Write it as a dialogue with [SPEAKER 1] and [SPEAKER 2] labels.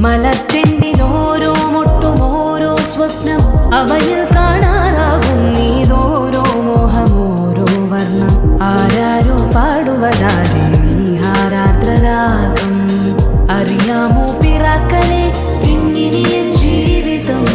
[SPEAKER 1] മലർച്ചെണ്ടിൽ ഓരോ മുട്ടും ഓരോ സ്വപ്നം അവയിൽ കാണാനാകും നീതോരോ മോഹം ഓരോ വർണ്ണം ആരാരോ പാടുവതാരെ നീഹാരാർദ്രരാഗം അറിയാമോ പിറാക്കളെ ഇങ്ങിനിയൻ ജീവിതം